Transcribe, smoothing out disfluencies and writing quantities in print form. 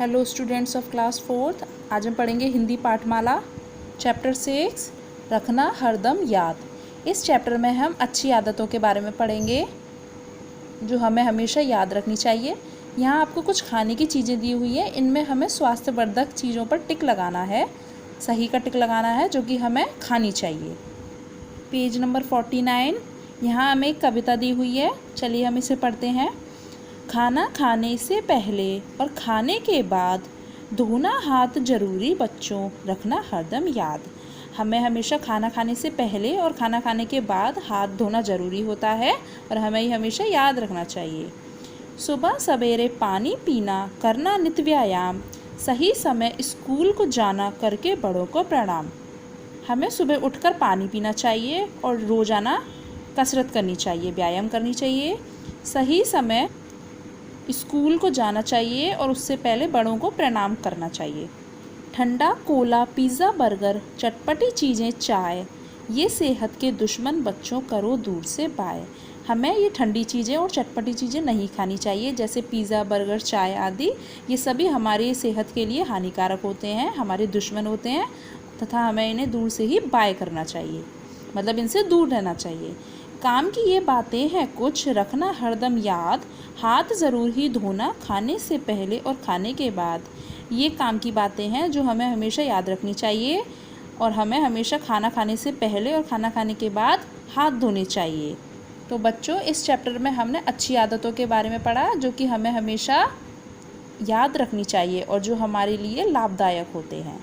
Hello students of class 4th। आज हम पढ़ेंगे हिंदी पाठमाला चैप्टर 6 रखना हरदम याद। इस चैप्टर में हम अच्छी आदतों के बारे में पढ़ेंगे जो हमें हमेशा याद रखनी चाहिए। यहाँ आपको कुछ खाने की चीज़ें दी हुई है, इनमें हमें स्वास्थ्यवर्धक चीज़ों पर टिक लगाना है, सही का टिक लगाना है जो कि हमें खानी चाहिए। Page number 49। यहाँ हमें एक कविता दी हुई है, चलिए हम इसे पढ़ते हैं। खाना खाने से पहले और खाने के बाद धोना हाथ जरूरी बच्चों, रखना हरदम याद। हमें हमेशा खाना खाने से पहले और खाना खाने के बाद हाथ धोना ज़रूरी होता है और हमें ये हमेशा याद रखना चाहिए। सुबह सवेरे पानी पीना, करना नित्य व्यायाम, सही समय स्कूल को जाना, करके बड़ों को प्रणाम। हमें सुबह उठकर पानी पीना चाहिए और रोज़ाना कसरत करनी चाहिए, व्यायाम करनी चाहिए। सही समय स्कूल को जाना चाहिए और उससे पहले बड़ों को प्रणाम करना चाहिए। ठंडा कोला, पिज़्ज़ा, बर्गर, चटपटी चीज़ें, चाय, ये सेहत के दुश्मन बच्चों, करो दूर से बाय। हमें ये ठंडी चीज़ें और चटपटी चीज़ें नहीं खानी चाहिए, जैसे पिज़्ज़ा, बर्गर, चाय आदि। ये सभी हमारी सेहत के लिए हानिकारक होते हैं, हमारे दुश्मन होते हैं तथा हमें इन्हें दूर से ही बाय करना चाहिए, मतलब इनसे दूर रहना चाहिए। काम की ये बातें हैं कुछ, रखना हरदम याद, हाथ ज़रूर ही धोना खाने से पहले और खाने के बाद। ये काम की बातें हैं जो हमें हमेशा याद रखनी चाहिए और हमें हमेशा खाना खाने से पहले और खाना खाने के बाद हाथ धोने चाहिए। तो बच्चों, इस चैप्टर में हमने अच्छी आदतों के बारे में पढ़ा जो कि हमें हमेशा याद रखनी चाहिए और जो हमारे लिए लाभदायक होते हैं।